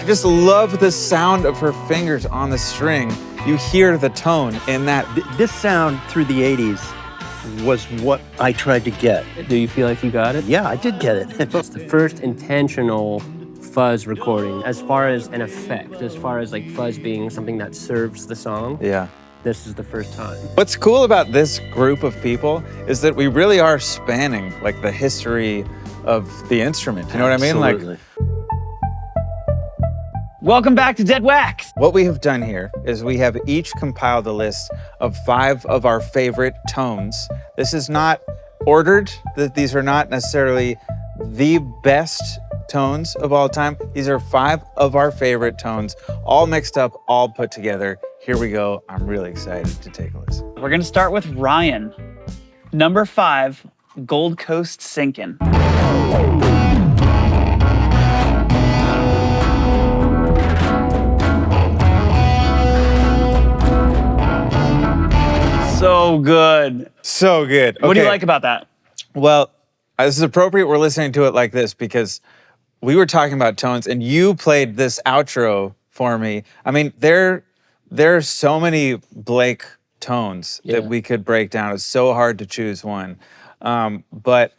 just love the sound of her fingers on the string. You hear the tone in that. This sound through the 80s was what I tried to get. Do you feel like you got it? Yeah, I did get it. It's the first intentional fuzz recording as far as an effect, as far as like fuzz being something that serves the song. Yeah. This is the first time. What's cool about this group of people is that we really are spanning like the history of the instrument. You know what I mean? Absolutely. Like, Welcome back to Dead Wax. what we have done here is we have each compiled a list of 5 of our favorite tones. This is not ordered, that these are not necessarily the best tones of all time. These are 5 of our favorite tones, all mixed up, all put together. Here we go. I'm really excited to take a listen. We're gonna start with Ryan. Number 5, Gold Coast Sinkin'. So good. So good. What do you Okay. like about that? Well, this is appropriate we're listening to it like this because we were talking about tones and you played this outro for me. I mean, there are so many Blake tones that we could break down. It's so hard to choose one. But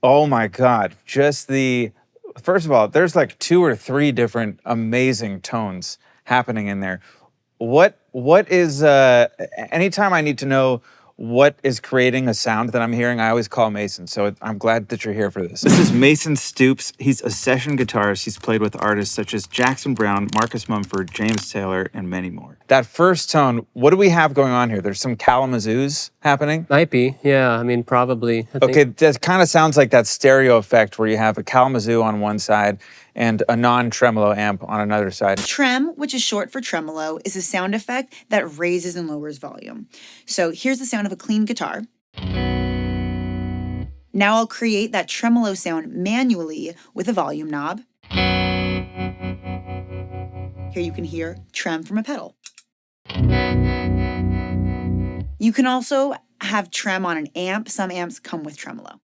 oh my God, just first of all, there's like 2 or 3 different amazing tones happening in there. What is, anytime I need to know what is creating a sound that I'm hearing, I always call Mason. So I'm glad that you're here for this. This is Mason Stoops. He's a session guitarist. He's played with artists such as Jackson Browne, Marcus Mumford, James Taylor, and many more. That first tone, what do we have going on here? There's some Kalamazoos happening. Might be, yeah. I mean, probably. I think. Okay, that kind of sounds like that stereo effect where you have a Kalamazoo on one side and a non-tremolo amp on another side. Trem, which is short for tremolo, is a sound effect that raises and lowers volume. So here's the sound of a clean guitar. Now I'll create that tremolo sound manually with a volume knob. Here you can hear trem from a pedal. You can also have trem on an amp. Some amps come with tremolo.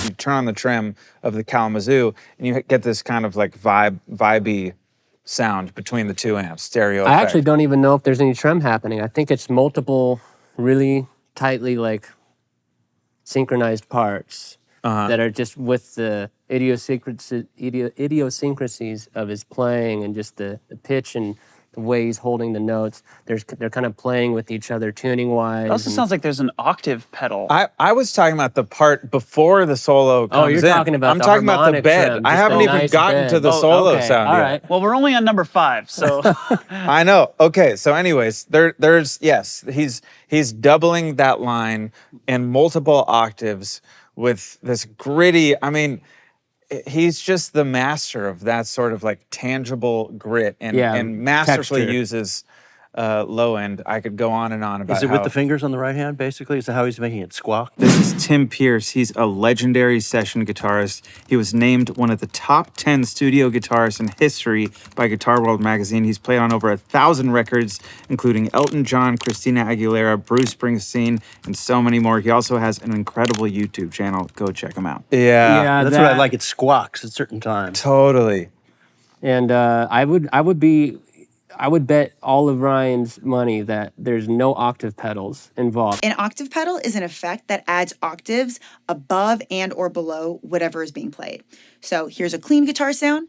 You turn on the trem of the Kalamazoo and you get this kind of like vibey sound between the 2 amps, stereo I effect. actually don't even know if there's any trem happening. I think it's multiple really tightly like synchronized parts that are just with the idiosyncrasies of his playing and just the pitch and the way he's holding the notes. They're kind of playing with each other tuning wise. It also sounds like there's an octave pedal. I was talking about the part before the solo comes you're in. talking about I'm the talking about the harmonic bed. trem, I just haven't the even nice gotten bed. to the Oh, solo okay, sound all yet. right. Well, we're only on number 5, so I know. Okay, so anyways, there's yes, he's doubling that line in multiple octaves with this gritty. I mean, he's just the master of that sort of like tangible grit and masterfully texture. uses low end. I could go on and on about Is it how with the fingers on the right hand, basically? Is that how he's making it squawk? This is Tim Pierce. He's a legendary session guitarist. He was named one of the top 10 studio guitarists in history by Guitar World magazine. He's played on over 1,000 records, including Elton John, Christina Aguilera, Bruce Springsteen, and so many more. He also has an incredible YouTube channel. Go check him out. Yeah, That's what I like. It squawks at certain times. totally. And I would bet all of Ryan's money that there's no octave pedals involved. An octave pedal is an effect that adds octaves above and or below whatever is being played. So here's a clean guitar sound.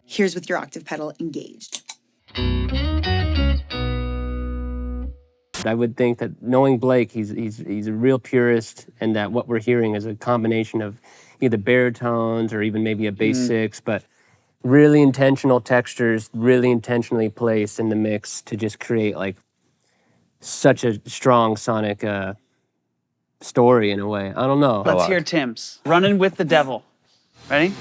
Here's with your octave pedal engaged. I would think that knowing Blake, he's a real purist, and that what we're hearing is a combination of either baritones or even maybe a bass six, but really intentional textures, really intentionally placed in the mix to just create like such a strong sonic story in a way. I don't know. let's hear Tim's. Running with the Devil. Ready?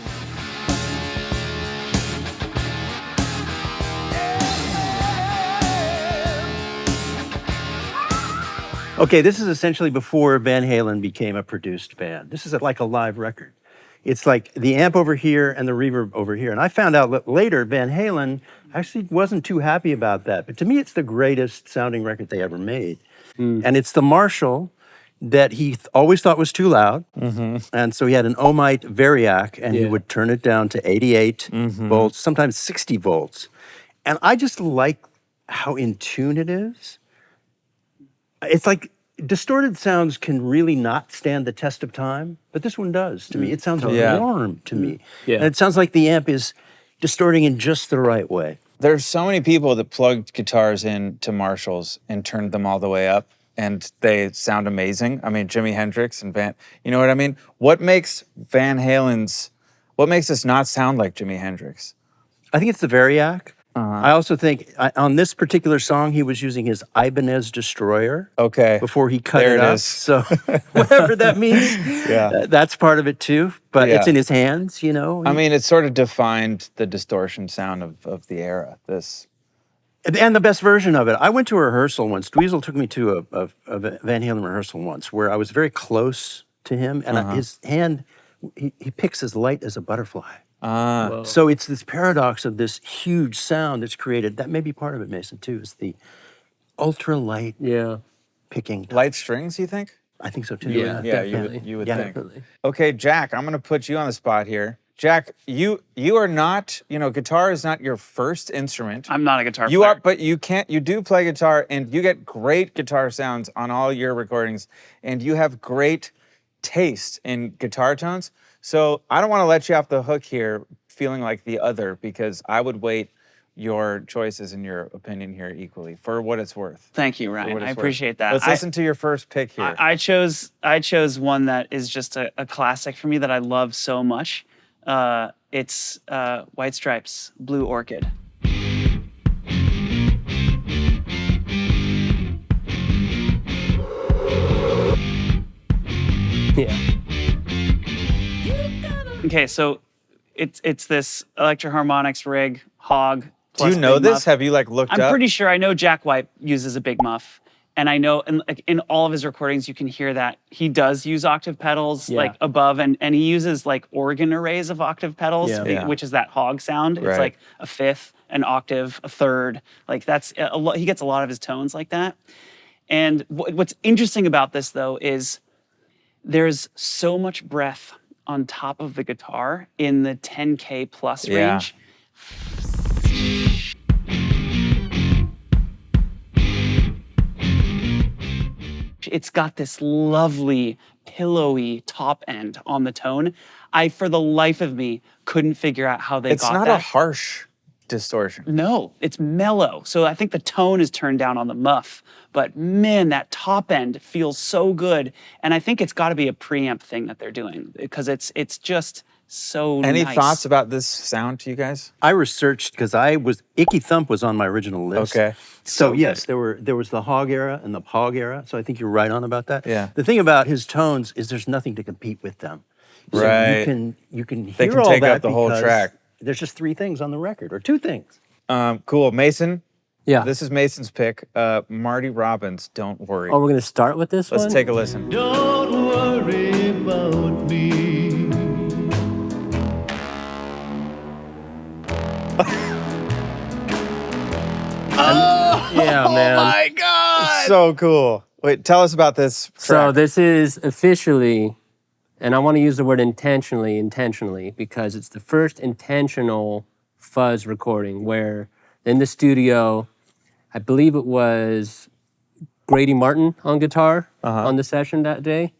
Okay, this is essentially before Van Halen became a produced band. This is like a live record. It's like the amp over here and the reverb over here. And I found out that later Van Halen actually wasn't too happy about that. But to me, it's the greatest sounding record they ever made. And it's the Marshall that he always thought was too loud. And so he had an Ohmite Variac, and he Yeah. would turn it down to 88 volts, sometimes 60 volts. And I just like how in tune it is. It's like distorted sounds can really not stand the test of time, but this one does to me. It sounds Yeah. warm to me. Yeah. And it sounds like the amp is distorting in just the right way. There's so many people that plugged guitars in to Marshalls and turned them all the way up, and they sound amazing. I mean, Jimi Hendrix and you know what I mean? What makes what makes this not sound like Jimi Hendrix? I think it's the Variac. I also think on this particular song, he was using his Ibanez Destroyer Okay. before he cut There it it up. is. So whatever that means, Yeah. that's part of it too. But it's Yeah. in his hands, you know. I mean, it sort of defined the distortion sound of the era. This. And the best version of it. I went to a rehearsal once. Dweezil took me to a Van Halen rehearsal once where I was very close to him, and his hand, he picks as light as a butterfly. Whoa. So it's this paradox of this huge sound that's created. That may be part of it, Mason, too, is the ultra light Yeah. picking. Light strings, you think? I think so, too. Yeah. Yeah, Definitely. you would Yeah. think. Definitely. Okay, Jack, I'm gonna put you on the spot here. Jack, you are not, guitar is not your first instrument. I'm not a guitar You player. are, but you do play guitar, and you get great guitar sounds on all your recordings, and you have great taste in guitar tones. So I don't want to let you off the hook here feeling like the other, because I would weight your choices and your opinion here equally for what it's worth. Thank you, For Ryan. what I it's worth. appreciate that. Let's listen to your first pick here. I chose one that is just a classic for me that I love so much. It's White Stripes, Blue Orchid. Yeah. Okay, so it's this Electro-Harmonix rig, Hog. Do plus you know Big this? Muff. Have you looked I'm up? pretty sure I know Jack White uses a Big Muff. And I know in all of his recordings, you can hear that he does use octave pedals Yeah. above, and he uses organ arrays of octave pedals, Yeah. Yeah. which is that Hog sound. It's Right. like a fifth, an octave, a third. That's a lot. He gets a lot of his tones like that. And what's interesting about this though is there's so much breath on top of the guitar in the 10K plus Yeah. range. It's got this lovely, pillowy top end on the tone. I, for the life of me, couldn't figure out how they It's got not that. a harsh distortion. No, it's mellow. So I think the tone is turned down on the muff. But man, that top end feels so good. And I think it's got to be a preamp thing that they're doing because it's just so Any nice. thoughts about this sound to you guys? I researched because Icky Thump was on my original list. Okay. So good. yes, there was the Hog era and the Hog era. So I think you're right on about that. Yeah. The thing about his tones is there's nothing to compete with them. So Right. You can hear They can all take that up the whole because track. There's just 3 things on the record, or 2 things. Cool. Mason, Yeah. this is Mason's pick. Marty Robbins, Don't Worry. Oh, we're gonna start with this one. Let's take a listen. Don't worry about me. Yeah, man. So cool. Wait, tell us about this track. So this is officially, and I want to use the word intentionally, because it's the first intentional fuzz recording where in the studio, I believe it was Grady Martin on guitar on the session that day.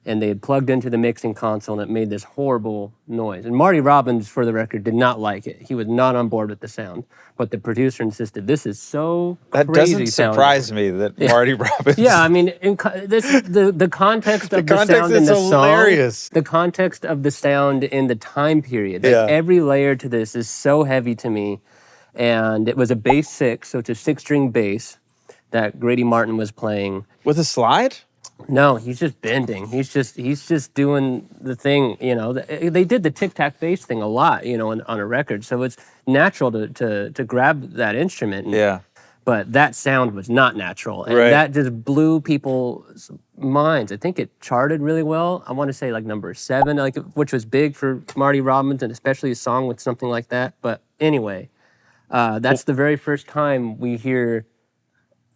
And they had plugged into the mixing console and it made this horrible noise. And Marty Robbins, for the record, did not like it. He was not on board with the sound. But the producer insisted, this is so that crazy doesn't sounding." surprise me that Marty Robbins. Yeah, I mean, the context of the context sound in is the hilarious. song, the context of the sound in the time period, like Yeah. every layer to this is so heavy to me. And it was a bass 6, so it's a 6-string bass that Grady Martin was playing. With a slide? No, he's just bending. He's just doing the thing. They did the tic-tac bass thing a lot, on a record. So it's natural to grab that instrument. Yeah. But that sound was not natural, and Right. that just blew people's minds. I think it charted really well. I want to say number 7, which was big for Marty Robbins, and especially a song with something like that. But anyway, that's the very first time we hear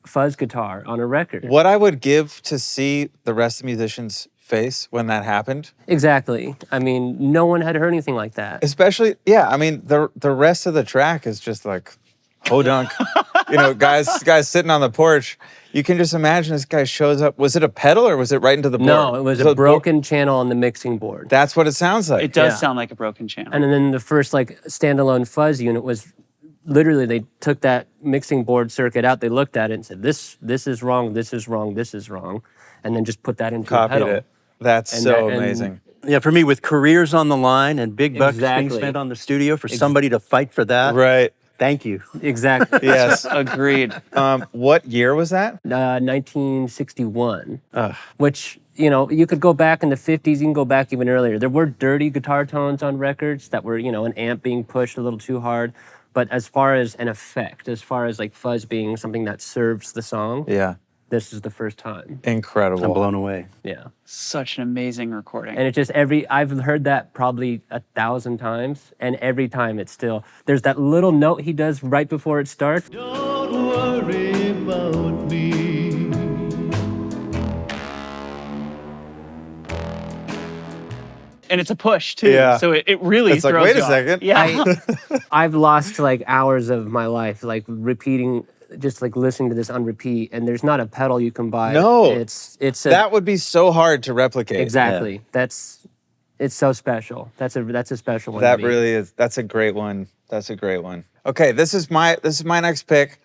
fuzz guitar on a record. What I would give to see the rest of the musicians' face when that happened, Exactly. I mean, no one had heard anything like that. especially, yeah, I mean, the rest of the track is just like, oh dunk. guys sitting on the porch. You can just imagine this guy shows up. Was it a pedal or was it right into the board? No, it was So a broken channel on the mixing board. That's what it sounds like. It does Yeah. sound like a broken channel. And then the first like standalone fuzz unit was literally they took that mixing board circuit out, they looked at it and said, this is wrong, this is wrong, this is wrong, and then just put that into a Copied pedal. it. That's And so that- and- amazing. Yeah, for me, with careers on the line and big bucks being Exactly. spent on the studio, for somebody to fight for that, Right. thank you. Exactly. Yes. Agreed. What year was that? 1961, which, you could go back in the 50s, you can go back even earlier. There were dirty guitar tones on records that were, an amp being pushed a little too hard. But as far as an effect, as far as like fuzz being something that serves the song, Yeah. this is the first time. Incredible. I'm blown away. Yeah. Such an amazing recording. And it just I've heard that probably 1,000 times, and every time it's still, there's that little note he does right before it starts. Don't worry about me. And it's a push too. Yeah. So it really It's like, throws wait a you off. second. Yeah. I've lost like hours of my life, like repeating, just like listening to this on repeat, and there's not a pedal you can buy. No. It's a, That would be so hard to replicate. exactly. It's so special. That's a special one. That to me. really is. That's a great one. That's a great one. Okay, this is my next pick.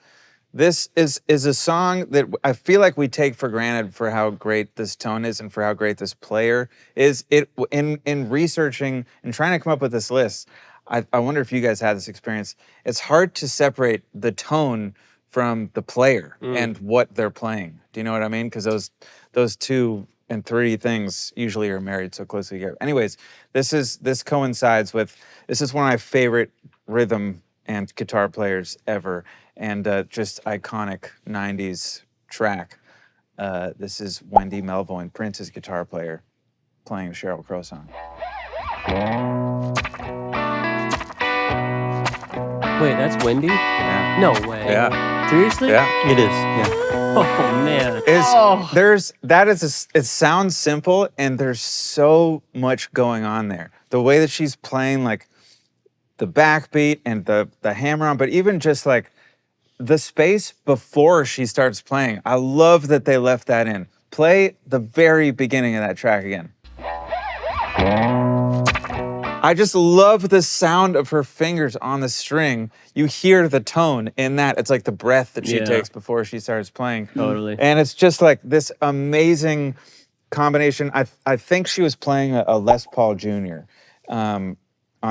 This is a song that I feel like we take for granted for how great this tone is and for how great this player is. In researching and trying to come up with this list, I wonder if you guys had this experience. It's hard to separate the tone from the player and what they're playing. Do you know what I mean? Because those two and three things usually are married so closely together. Anyways, this coincides with, this is one of my favorite rhythm and guitar players ever, and just iconic 90s track. This is Wendy Melvoin, Prince's guitar player, playing a Sheryl Crow song. Wait, that's Wendy? Yeah. No way. Yeah. Seriously? Yeah. It is, yeah. Oh man. It sounds simple and there's so much going on there. The way that she's playing like the backbeat and the hammer on, but even just like the space before she starts playing. I love that they left that in. Play the very beginning of that track again. I just love the sound of her fingers on the string. You hear the tone in that. It's like the breath that she Yeah. takes before she starts playing. Totally. And it's just like this amazing combination. I think she was playing a Les Paul Jr. On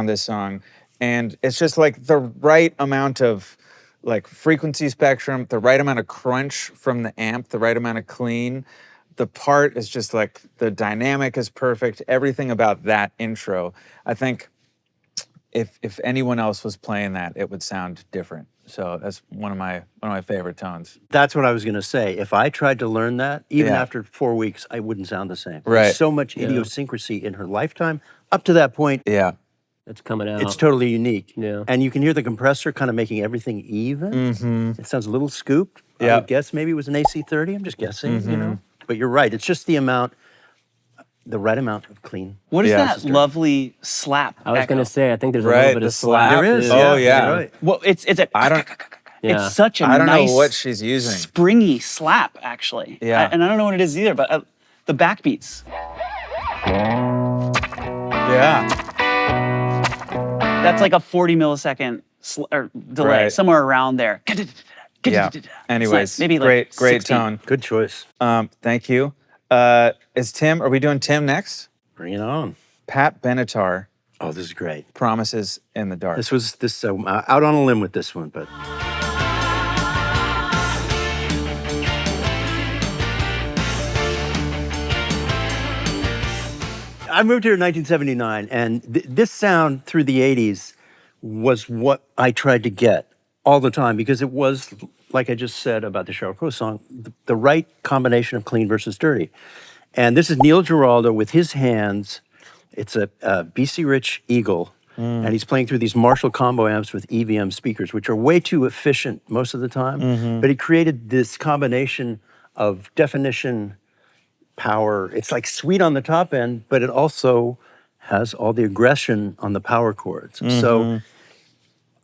this song. And it's just like the right amount of like frequency spectrum, the right amount of crunch from the amp, the right amount of clean. The part is just like, the dynamic is perfect. Everything about that intro. I think if anyone else was playing that, it would sound different. So that's one of my favorite tones. That's what I was going to say. If I tried to learn that, even Yeah. after 4 weeks, I wouldn't sound the same. Right. There's so much idiosyncrasy in her lifetime. Up to that point, Yeah. That's coming out. it's totally unique. Yeah. And you can hear the compressor kind of making everything even. Mm-hmm. It sounds a little scooped. I Yeah. would guess maybe it was an AC30. I'm just guessing, you know. But you're right. It's just the right amount of clean. What is Yeah. that lovely slap? I was echo? going to say, I think there's a Right, little bit the of slap. slap. There is. Oh, yeah. You're right. Well, it's a. I don't Yeah. It's such a I don't nice, know what she's using. springy slap, actually. Yeah. And I don't know what it is either, but the backbeats. Yeah. That's like a 40 millisecond delay, Right. somewhere around there. Yeah. It's Anyways, nice. Maybe like great 60. tone. Good choice. Thank you. Are we doing Tim next? Bring it on. Pat Benatar, Oh, this is great. Promises in the Dark. This was out on a limb with this one, but I moved here in 1979, and this sound through the 80s was what I tried to get all the time because it was, like I just said about the Sheryl Crow song, the right combination of clean versus dirty. And this is Neil Giraldo with his hands. It's a BC Rich Eagle And he's playing through these Marshall combo amps with EVM speakers, which are way too efficient most of the time. But he created this combination of definition, power. It's like sweet on the top end, but it also has all the aggression on the power chords. So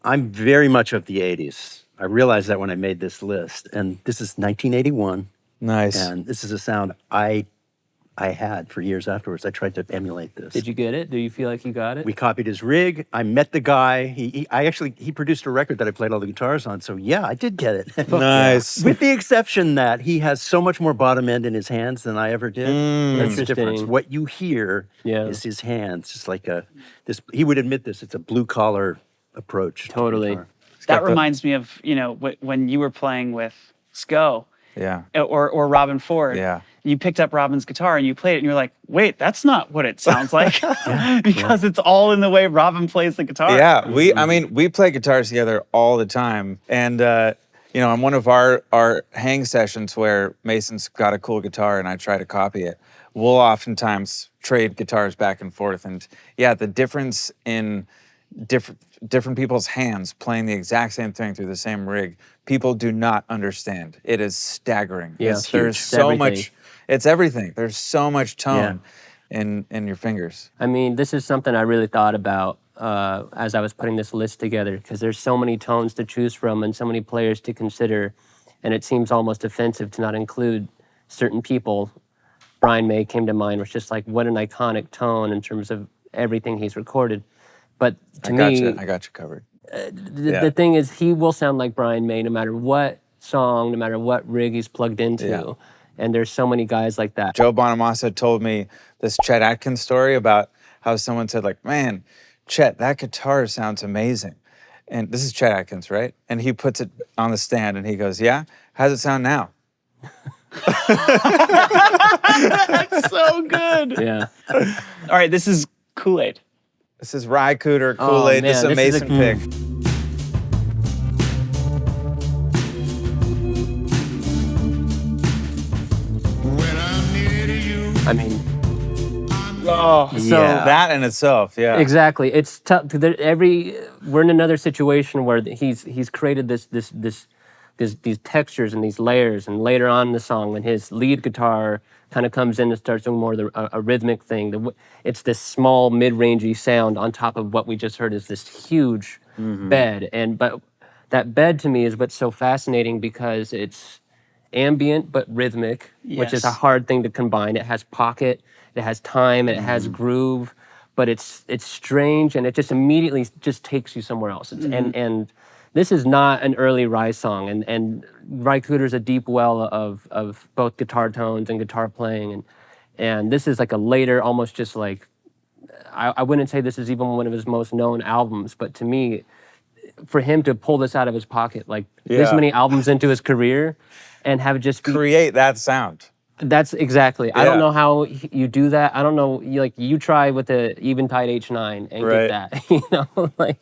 I'm very much of the 80s. I realized that when I made this list. And this is 1981. Nice. And this is a sound I had for years afterwards. I tried to emulate this. Did you get it? Do you feel like you got it? We copied his rig. I met the guy. He produced a record that I played all the guitars on. So yeah, I did get it. Nice. With the exception that he has so much more bottom end in his hands than I ever did. That's the difference. Interesting. What you hear Yeah. is his hands. It's like this. He would admit this. It's a blue collar approach. to Totally. guitar. That reminds me of, when you were playing with Sco Yeah. or Robin Ford. Yeah. You picked up Robin's guitar and you played it and you're like, wait, that's not what it sounds like. Because it's all in the way Robin plays the guitar. Yeah, we play guitars together all the time, and on one of our hang sessions where Mason's got a cool guitar and I try to copy it, we'll oftentimes trade guitars back and forth, and yeah, the difference in different people's hands playing the exact same thing through the same rig, people do not understand. It is staggering. Yeah, There's it's so everything. much. It's everything. There's so much tone in your fingers. I mean, this is something I really thought about as I was putting this list together, because there's so many tones to choose from and so many players to consider, and it seems almost offensive to not include certain people. Brian May came to mind, was just like, what an iconic tone in terms of everything he's recorded. But to I got you covered. the thing is, he will sound like Brian May no matter what song, no matter what rig he's plugged into. Yeah. And there's so many guys like that. Joe Bonamassa told me this Chet Atkins story about how someone said, like, man, Chet, that guitar sounds amazing. And this is Chet Atkins, right? And he puts it on the stand and he goes, yeah? How's it sound now? So good. Yeah. All right, this is Kool-Aid. This is Rye Cooter, Kool-Aid. This is a man, this is Mason pick. When I'm near to you, I mean, Oh, so Yeah. that in itself, yeah. exactly. It's tough. We're in another situation where he's created these textures and these layers, and later on in the song, when his lead guitar kind of comes in and starts doing more of a rhythmic thing, it's this small mid-rangey sound on top of what we just heard is this huge bed. But that bed to me is what's so fascinating, because it's ambient but rhythmic, which is a Yes. hard thing to combine. It has pocket, it has time, and it has groove, but it's strange, and it just immediately just takes you somewhere else. And this is not an early Rise song, and Ry Cooder's a deep well of both guitar tones and guitar playing, and this is like a later, almost just like, I wouldn't say this is even one of his most known albums, but to me, for him to pull this out of his pocket, like this Yeah. many albums into his career, and have it just be, Create that sound. that's exactly. I Yeah. don't know how you do that. I don't know. You try with the Eventide H9 and Right. get that. Like,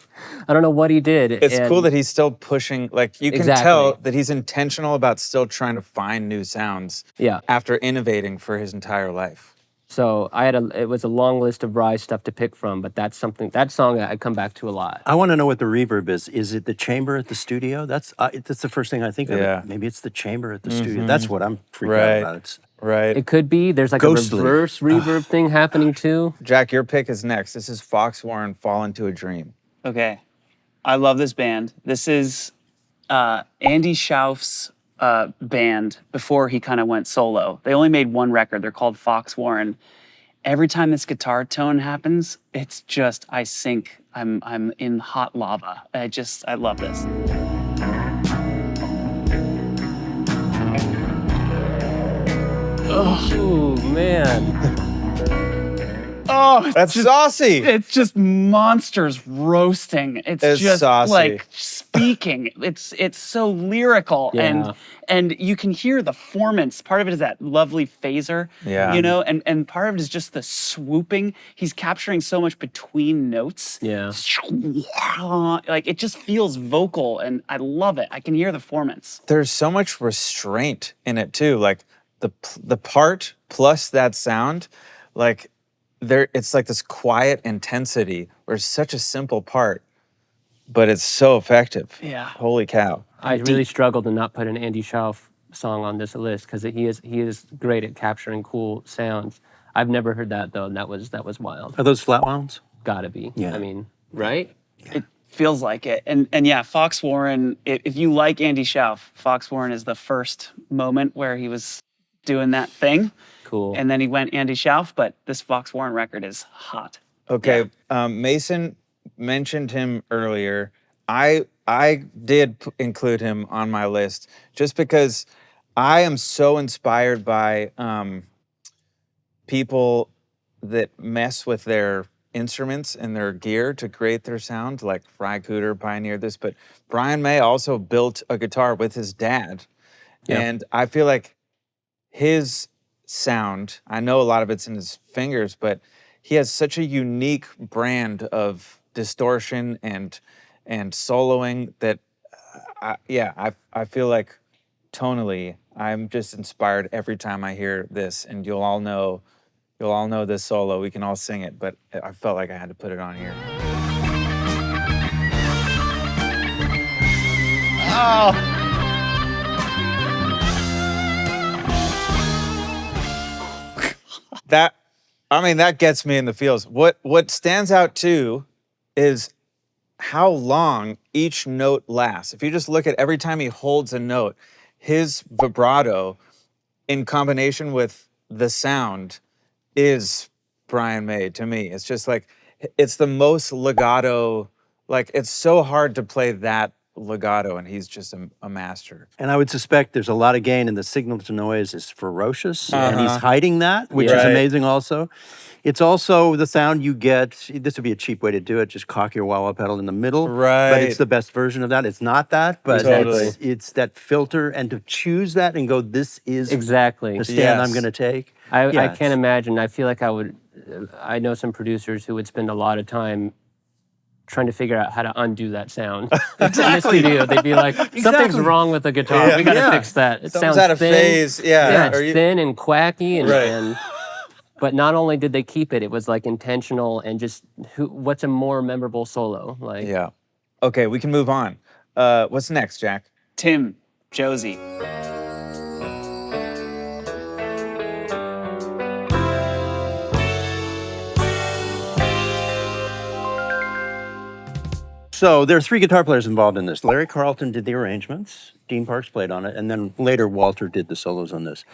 I don't know what he did. It's and cool that he's still pushing, like, you can Exactly. tell that he's intentional about still trying to find new sounds Yeah. after innovating for his entire life. So it was a long list of Rise stuff to pick from, but that song I come back to a lot. I want to know what the reverb is. Is it the chamber at the studio? That's the first thing I think of. Yeah. Maybe it's the chamber at the studio. That's what I'm freaking Right. out about. It's, Right. It could be. There's like Ghostly. a reverse reverb thing happening too. Jack, your pick is next. This is Fox Warren, Fall Into a Dream. Okay. I love this band. This is Andy Schauf's band before he kind of went solo. They only made one record. They're called Fox Warren. Every time this guitar tone happens, it's just I sink. I'm in hot lava. I love this. Oh man. Oh, That's saucy. it's just monsters roasting. It's just saucy. like speaking. It's so lyrical, Yeah. and you can hear the formants. Part of it is that lovely phaser, Yeah. and part of it is just the swooping. He's capturing so much between notes. Yeah. Like it just feels vocal, and I love it. I can hear the formants. There's so much restraint in it too. Like the part plus that sound, like it's like this quiet intensity where it's such a simple part, but it's so effective. Yeah. Holy cow. I really struggled to not put an Andy Schauf song on this list because he is great at capturing cool sounds. I've never heard that though, and that was wild. Are those flat wounds? Gotta be. Yeah. I mean, right? It feels like it. And yeah, Fox Warren, if you like Andy Schauf, Fox Warren is the first moment where he was doing that thing. Cool. And then he went Andy Schauf, but this Fox Warren record is hot. Okay, Mason mentioned him earlier. I did include him on my list just because I am so inspired by people that mess with their instruments and their gear to create their sound. Like Fry Cooter pioneered this, but Brian May also built a guitar with his dad, and I feel like his sound, I know a lot of it's in his fingers, but he has such a unique brand of distortion and soloing that I feel like tonally I'm just inspired every time I hear this, and you'll all know this solo. We can all sing it, but I felt like I had to put it on here. That gets me in the feels. What stands out too is how long each note lasts. If you just look at every time he holds a note, his vibrato in combination with the sound is Brian May to me. It's just like, it's the most legato, like it's so hard to play that legato, and he's just a master. And I would suspect there's a lot of gain, and the signal to noise is ferocious, and he's hiding that, which is Right. amazing also. It's also the sound you get, this would be a cheap way to do it, just cock your wah-wah pedal in the middle. But Right. it's the best version of that. It's not that, but Totally. it's that filter, and to choose that and go, this is Exactly. the stand Yes. I'm going to take. I Yeah, can't imagine. I feel like I know some producers who would spend a lot of time trying to figure out how to undo that sound. In the studio, they'd be like, something's Exactly. wrong with the guitar. We got to Yeah. fix that. It Something's sounds out of thin. phase. Yeah. It's Or you- thin and quacky. Right. But not only did they keep it, it was like intentional and just what's a more memorable solo? Like, Yeah. Okay, we can move on. What's next, Jack? Tim, Josie. So there are 3 guitar players involved in this. Larry Carlton did the arrangements, Dean Parks played on it, and then later Walter did the solos on this.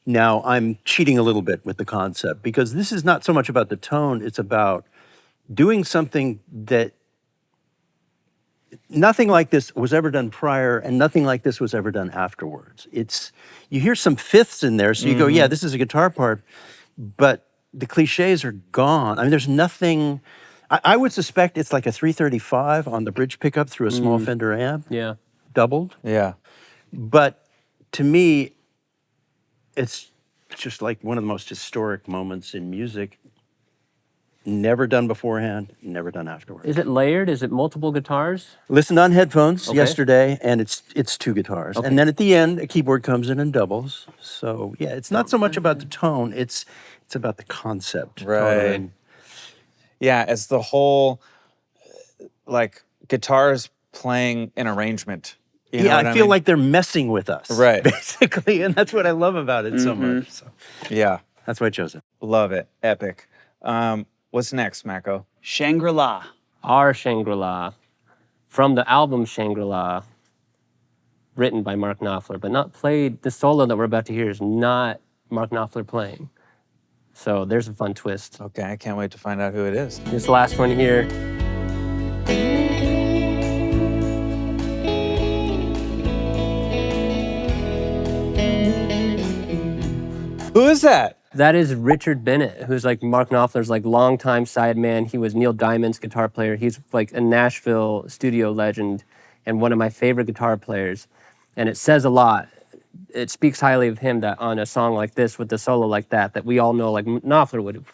Now, I'm cheating a little bit with the concept because this is not so much about the tone, it's about doing something that nothing like this was ever done prior and nothing like this was ever done afterwards. You hear some fifths in there, so you go, yeah, this is a guitar part, but the cliches are gone. I mean, there's nothing. I would suspect it's like a 335 on the bridge pickup through a small Fender amp, yeah. doubled. Yeah. But to me, it's just like one of the most historic moments in music. Never done beforehand, never done afterwards. Is it layered? Is it multiple guitars? Listened on headphones Okay. yesterday, and it's 2 guitars. And then at the end, a keyboard comes in and doubles. So yeah, it's not so much about the tone, it's about the concept. Right. Totally. Yeah, it's the whole like guitars playing an arrangement. You know Yeah, what I feel mean? like they're messing with us. Right. Basically, and that's what I love about it so much. So Yeah, that's why I chose it. love it. Epic. What's next, Mako? Shangri-La. Our Shangri-La, from the album Shangri-La, written by Mark Knopfler, but not played. The solo that we're about to hear is not Mark Knopfler playing. So there's a fun twist. Okay, I can't wait to find out who it is. This last one here, Who is that? that is Richard Bennett, who's like Mark Knopfler's like longtime sideman. He was Neil Diamond's guitar player. He's like a Nashville studio legend and one of my favorite guitar players. And it says a lot. It speaks highly of him that on a song like this with the solo like that we all know like Knopfler would have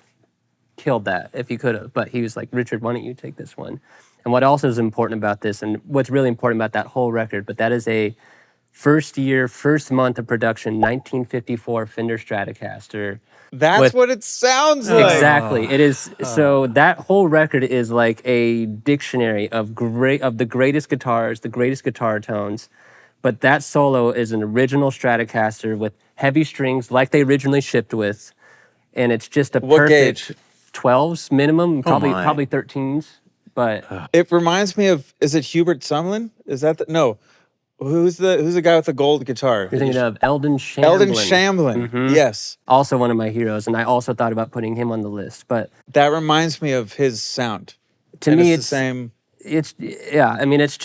killed that if he could have. But he was like, Richard, why don't you take this one? And what also is important about this, and what's really important about that whole record, but that is a first month of production, 1954 Fender Stratocaster, That's with- what it sounds like. Exactly. It is. So that whole record is like a dictionary of the greatest guitars, the greatest guitar tones. But that solo is an original Stratocaster with heavy strings, like they originally shipped with, and it's just a What perfect gauge? 12s minimum, probably my. probably 13s. But It reminds me of, is it Hubert Sumlin? Is that no? Who's the guy with the gold guitar? you're thinking of Eldon Shamblin. Eldon Shamblin. Yes. Also one of my heroes, and I also thought about putting him on the list. But That reminds me of his sound. to And me, it's the same. It's yeah. I mean, it's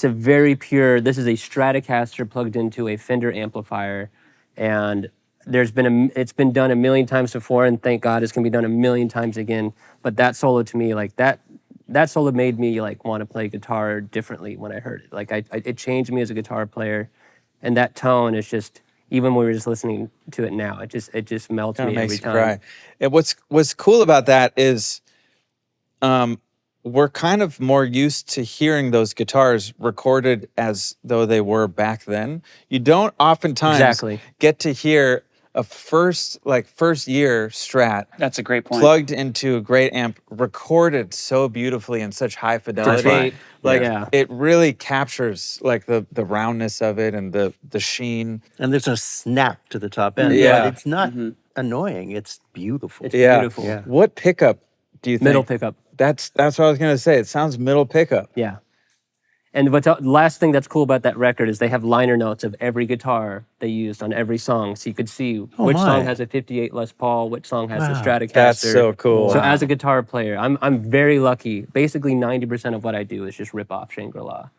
a very pure. This is a Stratocaster plugged into a Fender amplifier, and it's been done a million times before, and thank God it's gonna be done a million times again. But that solo to me, like that solo made me like want to play guitar differently when I heard it. Like it changed me as a guitar player, and that tone is just, even when we were just listening to it now, it just melts Kind me of makes every you time. cry. And what's cool about that is, we're kind of more used to hearing those guitars recorded as though they were back then. You don't oftentimes Exactly. get to hear a first year Strat That's a great point. plugged into a great amp, recorded so beautifully in such high fidelity. right. Like Yeah. it really captures like the roundness of it and the sheen. And there's a snap to the top end. Yeah. But it's not annoying. It's beautiful. It's Yeah. beautiful. Yeah. What pickup do you think? Middle pickup. That's what I was gonna say. It sounds middle pickup. Yeah. And the last thing that's cool about that record is they have liner notes of every guitar they used on every song. So you could see which my. song has a 58 Les Paul, which song has the Stratocaster. That's so cool. So as a guitar player, I'm very lucky. Basically 90% of what I do is just rip off Shangri-La.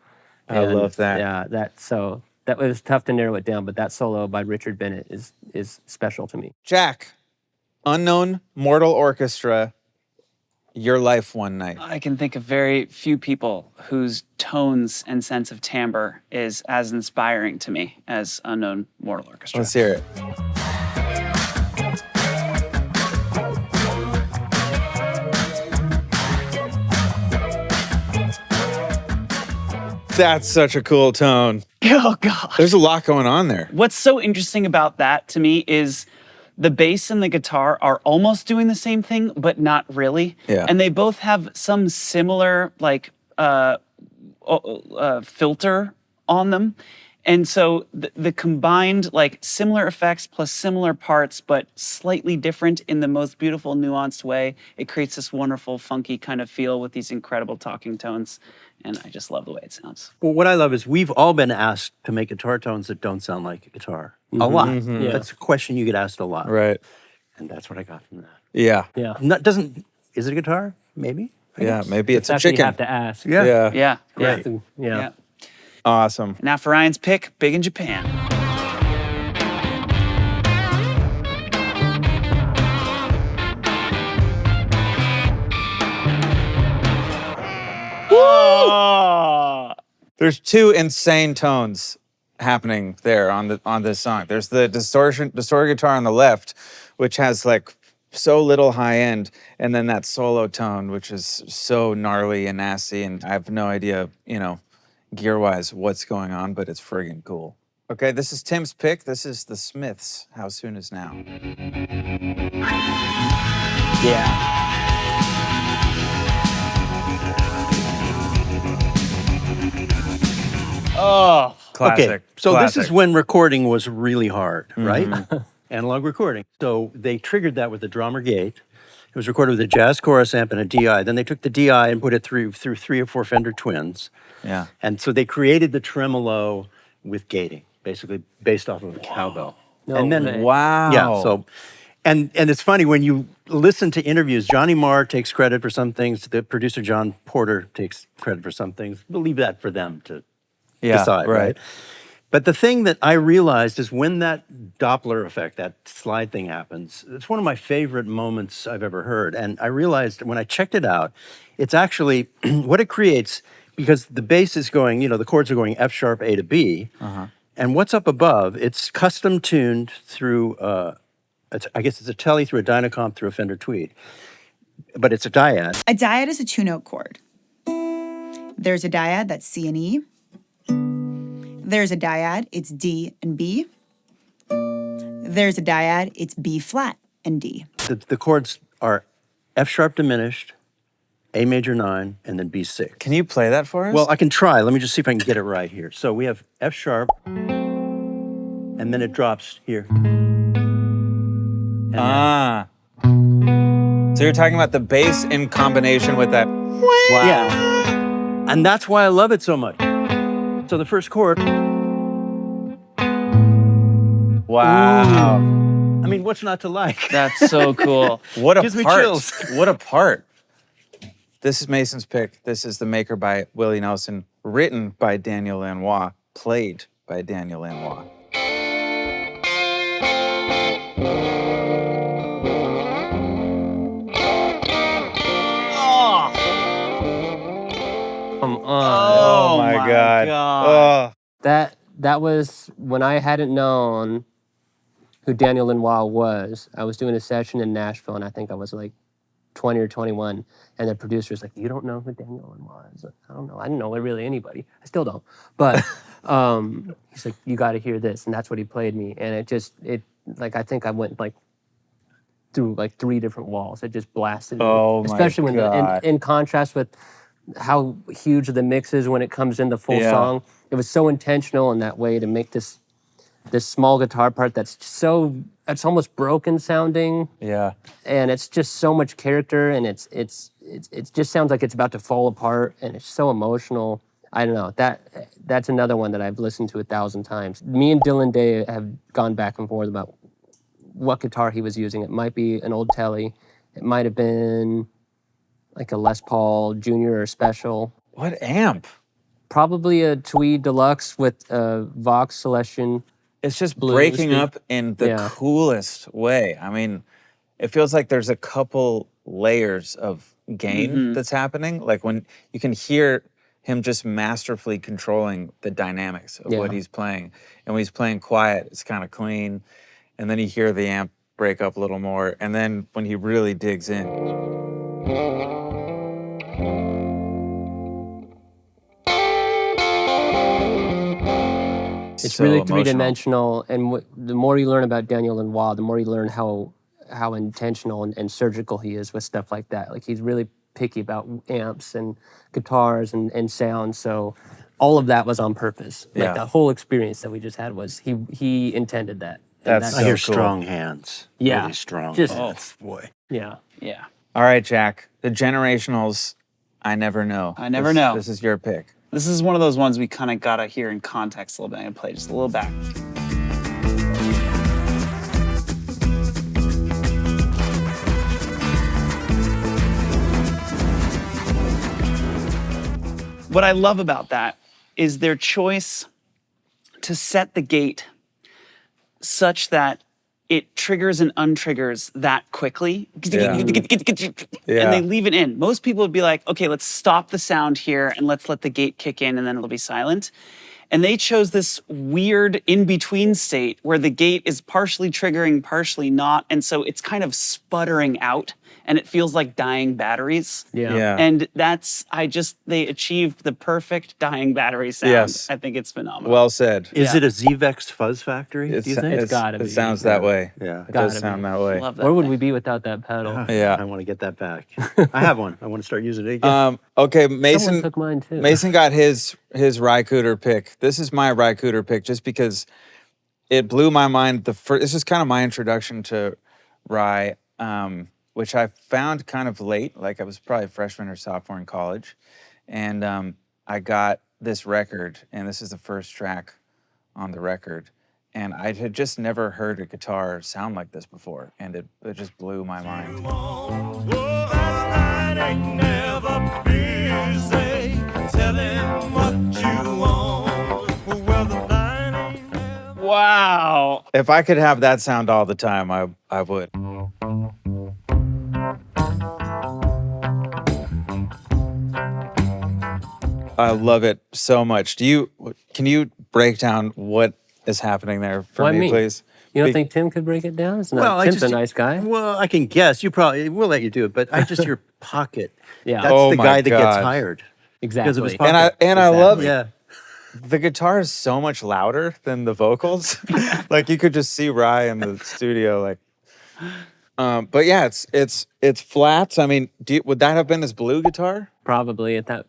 I love that. Yeah, that was tough to narrow it down, but that solo by Richard Bennett is special to me. Jack, Unknown Mortal Orchestra, Your Life One Night. I can think of very few people whose tones and sense of timbre is as inspiring to me as Unknown Mortal Orchestra. Let's hear it. That's such a cool tone. Oh, God. There's a lot going on there. What's so interesting about that to me is the bass and the guitar are almost doing the same thing, but not really. Yeah. And they both have some similar filter on them. And so the combined like similar effects plus similar parts, but slightly different in the most beautiful nuanced way, it creates this wonderful funky kind of feel with these incredible talking tones. And I just love the way it sounds. Well, what I love is we've all been asked to make guitar tones that don't sound like a guitar. A lot. Yeah. That's a question you get asked a lot. Right. And that's what I got from that. Yeah. Yeah. Is it a guitar? Maybe. I Yeah. guess. Maybe it's a That's what you chicken. have to ask. Yeah. Yeah. Yeah. Great. Yeah. Yeah. Yeah. Awesome. Now for Ryan's pick, Big in Japan. Oh. There's two insane tones happening there on this song. There's the distorted guitar on the left, which has like so little high end, and then that solo tone, which is so gnarly and nasty, and I have no idea, gear wise what's going on, but it's friggin' cool. Okay, this is Tim's pick. This is the Smiths. How Soon Is Now? Yeah. Oh. Classic. Okay, so this is Classic. when recording was really hard, right? Analog recording. So they triggered that with the drummer gate. It was recorded with a jazz chorus amp and a DI. Then they took the DI and put it through 3 or 4 Fender Twins. Yeah. And so they created the tremolo with gating, basically based off of a cowbell. No and then way. Wow. yeah, so and it's funny when you listen to interviews, Johnny Marr takes credit for some things, the producer John Porter takes credit for some things. We'll leave that for them to decide, right? But the thing that I realized is when that Doppler effect, that slide thing happens, it's one of my favorite moments I've ever heard. And I realized when I checked it out, it's actually what it creates, because the bass is going, the chords are going F sharp, A to B. And what's up above, it's custom tuned through, I guess it's a Tele through a Dynacomp through a Fender Tweed. But it's a dyad. A dyad is a two-note chord. There's a dyad that's C and E. There's a dyad, it's D and B. There's a dyad, it's B flat. and D. The chords are F sharp diminished, A major 9, and then B6. Can you play that for us? Well, I can try. Let me just see if I can get it right here. So we have F sharp, and then it drops here. And Ah. So you're talking about the bass in combination with that. Wow. yeah. And that's why I love it so much. So the first chord, Wow. I mean, what's not to like? That's so cool. What a Gives me part. chills. What a part. This is Mason's pick. This is The Maker by Willie Nelson, written by Daniel Lanois, played by Daniel Lanois. Come on. Oh, my God. Oh. That was when I hadn't known who Daniel Lanois was. I was doing a session in Nashville, and I think I was like 20 or 21. And the producer was like, "You don't know who Daniel Lanois is?" I don't know. I didn't know really anybody. I still don't. But he's like, "You got to hear this," and that's what he played me. And I think I went like through like 3 different walls. It just blasted me. Oh, my Especially when God. in contrast with how huge the mix is when it comes into full Yeah. song. It was so intentional in that way to make this small guitar part that's it's almost broken sounding, Yeah. and it's just so much character, and it just sounds like it's about to fall apart, and it's so emotional. I don't know, that's another one that I've listened to 1,000 times. Me and Dylan Day have gone back and forth about what guitar he was using. It might be an old Telly, it might have been like a Les Paul Junior or Special, What amp? probably a Tweed Deluxe with a Vox Celestion. It's just Blues, breaking dude. up in the Yeah. coolest way. I mean, it feels like there's a couple layers of gain that's happening. Like when you can hear him just masterfully controlling the dynamics of what Yeah. he's playing. And when he's playing quiet, it's kind of clean. And then you hear the amp break up a little more. And then when he really digs in, It's so really emotional. three-dimensional, and the more you learn about Daniel Lanois, the more you learn how intentional and surgical he is with stuff like that. Like he's really picky about amps and guitars and sound. So all of that was on purpose. Like Yeah. the whole experience that we just had was he intended that. And That's I hear so cool. strong hands. Yeah. Really strong. Just- hands. Boy. yeah. Yeah. All right, Jack, the generationals, I never know. I never know. This is your pick. This is one of those ones we kind of gotta hear in context a little bit. I'm gonna play just a little back. What I love about that is their choice to set the gate such that it triggers and untriggers that quickly. Yeah. And they leave it in. Most people would be like, okay, let's stop the sound here and let's let the gate kick in and then it'll be silent. And they chose this weird in-between state where the gate is partially triggering, partially not. And so it's kind of sputtering out and it feels like dying batteries. Yeah. Yeah. And they achieved the perfect dying battery sound. Yes. I think it's phenomenal. Well said. Is Yeah. it a Zvex fuzz factory, do you think? It's gotta It be. sounds that way. Yeah. It Gotta does be. sound that way. Love that. Where would thing. we be without that pedal? Yeah. I want to get that back. I have one. I want to start using it again. Okay, Someone Mason. took mine too. Mason got his Rycooter pick. This is my Rycooter pick, just because it blew my mind. This is kind of my introduction to Ry, which I found kind of late. Like I was probably a freshman or sophomore in college, and I got this record, and this is the first track on the record, and I had just never heard a guitar sound like this before, and it just blew my mind. Wow. If I could have that sound all the time, I would. I love it so much. Can you break down what is happening there for Why me, me? please? You don't Be- think Tim could break it down? It's not, Tim's a nice guy. Well, I can guess. We'll let you do it, but I just hear pocket. Yeah. That's Oh the my guy that gets God. hired. Exactly. Because of his And I pocket. love Yeah. the guitar is so much louder than the vocals. Like you could just see Ry in the studio, like But yeah, it's flats. I mean, would that have been his blue guitar? Probably at that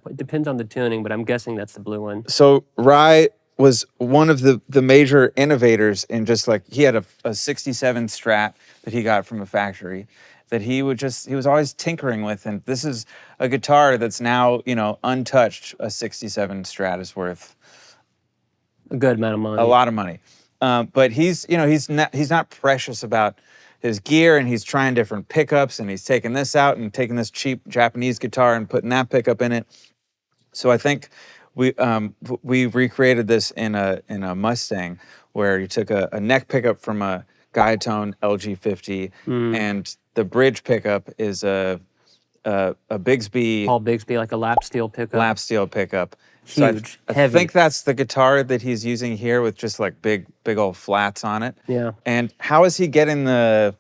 point. Depends on the tuning, but I'm guessing that's the blue one. So Rye was one of the major innovators in just like he had a 67 Strat that he got from a factory that he was always tinkering with, and this is a guitar that's now, you know, untouched. A 67 Strat is worth A good amount of money. a lot of money. But he's not precious about his gear, and he's trying different pickups, and he's taking this out and taking this cheap Japanese guitar and putting that pickup in it. So I think we recreated this in a Mustang where you took a neck pickup from a Guiatone LG50, and the bridge pickup is a Bigsby Paul Bigsby, like a lap steel pickup. lap steel pickup. Huge, I heavy. think that's the guitar that he's using here with just like big old flats on it. Yeah. And how is he getting the?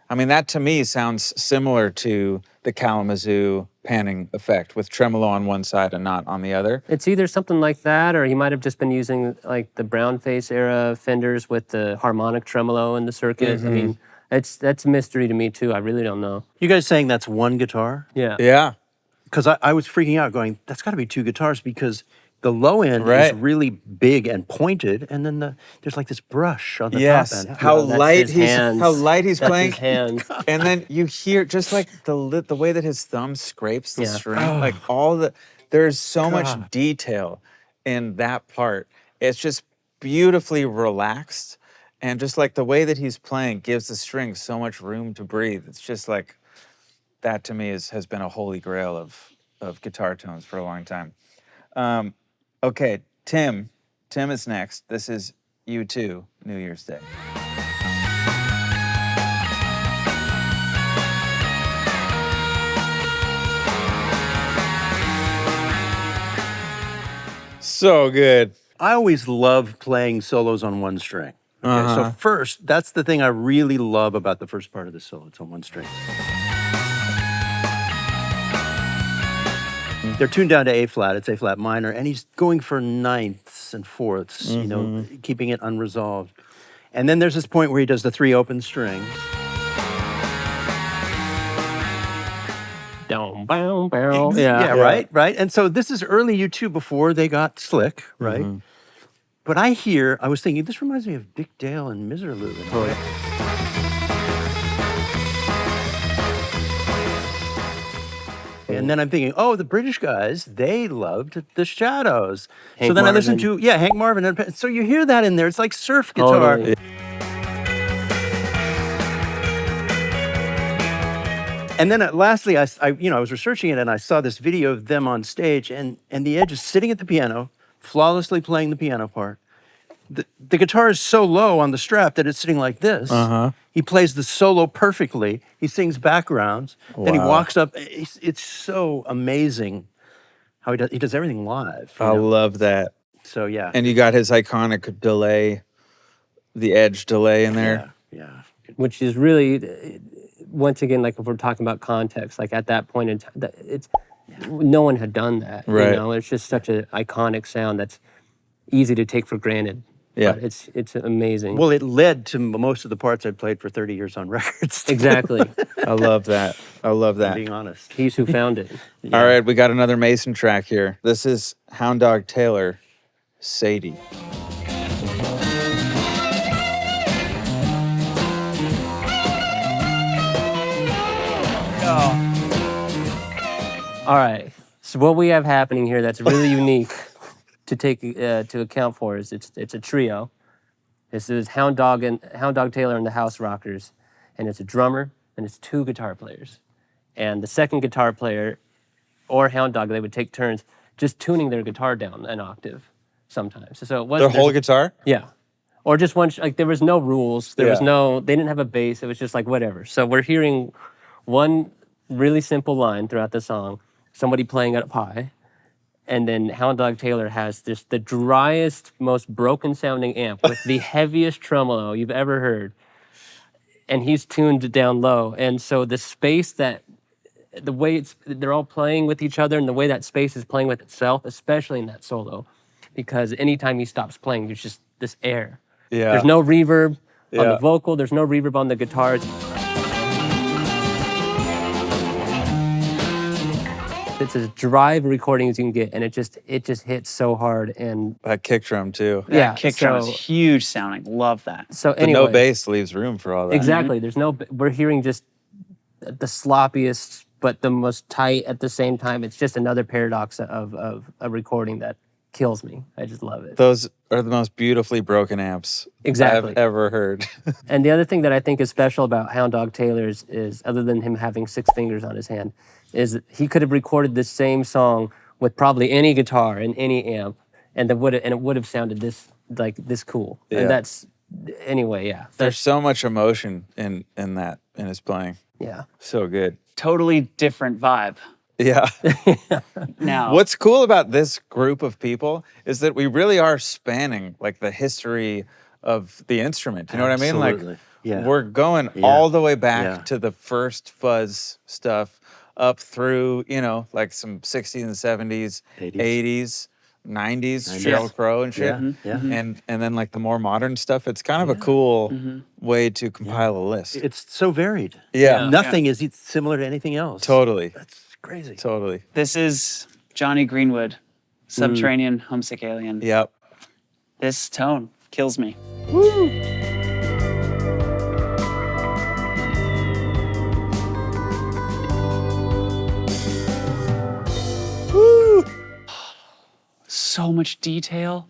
I mean, that to me sounds similar to the Kalamazoo panning effect with tremolo on one side and not on the other. It's either something like that, or he might have just been using like the brown face era Fenders with the harmonic tremolo in the circuit. I mean, that's a mystery to me too. I really don't know. You guys saying that's one guitar? Yeah. Yeah. Because I was freaking out going, that's got to be two guitars because the low end Right. is really big and pointed, and then there's like this brush on the Yes. top end. How That's light his he's hands. how light he's That's playing. his hands. And then you hear just like the way that his thumb scrapes the Yeah. string, like there's so much God. detail in that part. It's just beautifully relaxed, and just like the way that he's playing gives the string so much room to breathe. It's just like that to me has been a holy grail of guitar tones for a long time. Okay, Tim is next. This is U2, New Year's Day. So good. I always love playing solos on one string. Okay, so first, that's the thing I really love about the first part of the solo. It's on one string. They're tuned down to A flat. It's A flat minor, and he's going for ninths and fourths, you know, keeping it unresolved. And then there's this point where he does the three open strings. Down, bow, bow. Yeah. Right. And so this is early U2 before they got slick, right? But I was thinking, this reminds me of Dick Dale and Miserlou. And then I'm thinking, oh, the British guys, they loved the Shadows. Hank so then I listened Marvin. to, Hank Marvin. And so you hear that in there. It's like surf guitar. Totally. And then lastly, I was researching it and I saw this video of them on stage, and the Edge is sitting at the piano, flawlessly playing the piano part. The guitar is so low on the strap that it's sitting like this. He plays the solo perfectly. He sings backgrounds. Then he walks up. It's so amazing how he does everything live. you I know? love that. So yeah. And you got his iconic delay, the Edge delay in there. Yeah. Which is really, once again, like if we're talking about context, like at that point in time, no one had done that. Right. You know, it's just such an iconic sound that's easy to take for granted. Yeah. But it's amazing. Well, it led to most of the parts I played for 30 years on records. Exactly. I love that. I love that. Being honest. He's who found it. All right, we got another Mason track here. This is Hound Dog Taylor, Sadie. All right. So what we have happening here that's really unique to take to account for is it's a trio. This is Hound Dog Taylor and the House Rockers, and it's a drummer and it's two guitar players, and the second guitar player or Hound Dog, they would take turns just tuning their guitar down an octave sometimes. So it Their wasn't whole guitar? yeah. Or just one, like there was no rules. There was Yeah. they didn't have a bass. It was just like whatever. So we're hearing one really simple line throughout the song, somebody playing it up high. And then Hound Dog Taylor has the driest, most broken sounding amp with the heaviest tremolo you've ever heard. And he's tuned down low. And so the space the way they're all playing with each other and the way that space is playing with itself, especially in that solo, because anytime he stops playing, there's just this air. Yeah. There's no reverb on Yeah. the vocal. There's no reverb on the guitars. It's as dry of a recording as you can get, and it just hits so hard. And That kick drum too. yeah, Kick drum so, is huge sounding. Love that. so The anyway, no bass leaves room for all that. exactly. There's no. We're hearing just the sloppiest, but the most tight at the same time. It's just another paradox of a recording that kills me. I just love it. Those are the most beautifully broken amps Exactly. I've ever heard. And the other thing that I think is special about Hound Dog Taylor is other than him having 6 fingers on his hand, is that he could have recorded this same song with probably any guitar and any amp, and it would have sounded this cool. Yeah. And that's anyway, yeah. There's so much emotion in his playing. Yeah. So good. Totally different vibe Yeah. now. What's cool about this group of people is that we really are spanning like the history of the instrument. You know what I mean? Absolutely. Like Yeah. we're going Yeah. all the way back Yeah. to the first fuzz stuff up through, like some 60s and 70s, 80s, 90s, Sheryl Crow and shit. Yeah. And then like the more modern stuff, it's kind of a cool way to compile a list. It's so varied. Yeah. Nothing is similar to anything else. Totally. That's crazy. Totally. This is Johnny Greenwood, Subterranean Homesick Alien. Yep. This tone kills me. So much detail,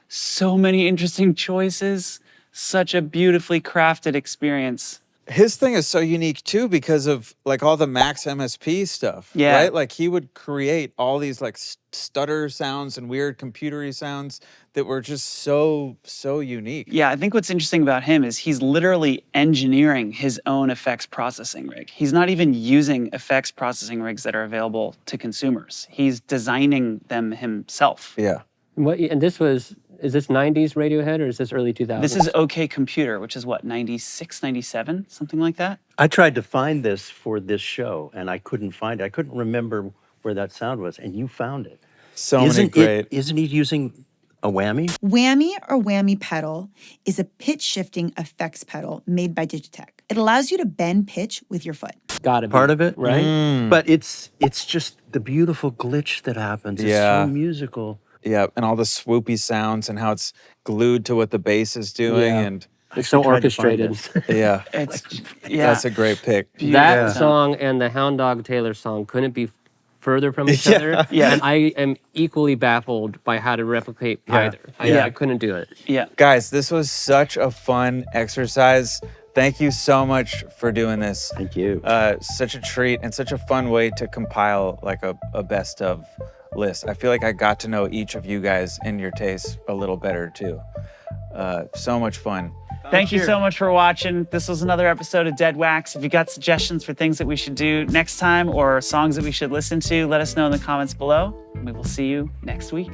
so many interesting choices, such a beautifully crafted experience. His thing is so unique too because of like all the Max MSP stuff. Yeah. Right? Like he would create all these like stutter sounds and weird computery sounds that were just so unique. Yeah, I think what's interesting about him is he's literally engineering his own effects processing rig. He's not even using effects processing rigs that are available to consumers. He's designing them himself. Yeah. And this is this 90s Radiohead or is this early 2000s? This is OK Computer, which is what, 96, 97, something like that? I tried to find this for this show, and I couldn't find it. I couldn't remember where that sound was, and you found it. So many great. Isn't he using a whammy? Whammy or whammy pedal is a pitch shifting effects pedal made by Digitech. It allows you to bend pitch with your foot. gotta be Part of it, right? But it's just the beautiful glitch that happens. It's Yeah. so musical. Yeah. And all the swoopy sounds and how it's glued to what the bass is doing. Yeah. And It's so Tried to find orchestrated. this. yeah. It's, yeah. That's a great pick. That Beautiful. song and the Hound Dog Taylor song couldn't be further from each Yeah. other. Yeah. And I am equally baffled by how to replicate either. I couldn't do it. Yeah. Guys, this was such a fun exercise. Thank you so much for doing this. Thank you. Such a treat and such a fun way to compile like a best of list. I feel like I got to know each of you guys and your tastes a little better too. So much fun. Thank you so much for watching. This was another episode of Dead Wax. If you got suggestions for things that we should do next time or songs that we should listen to, let us know in the comments below. We will see you next week.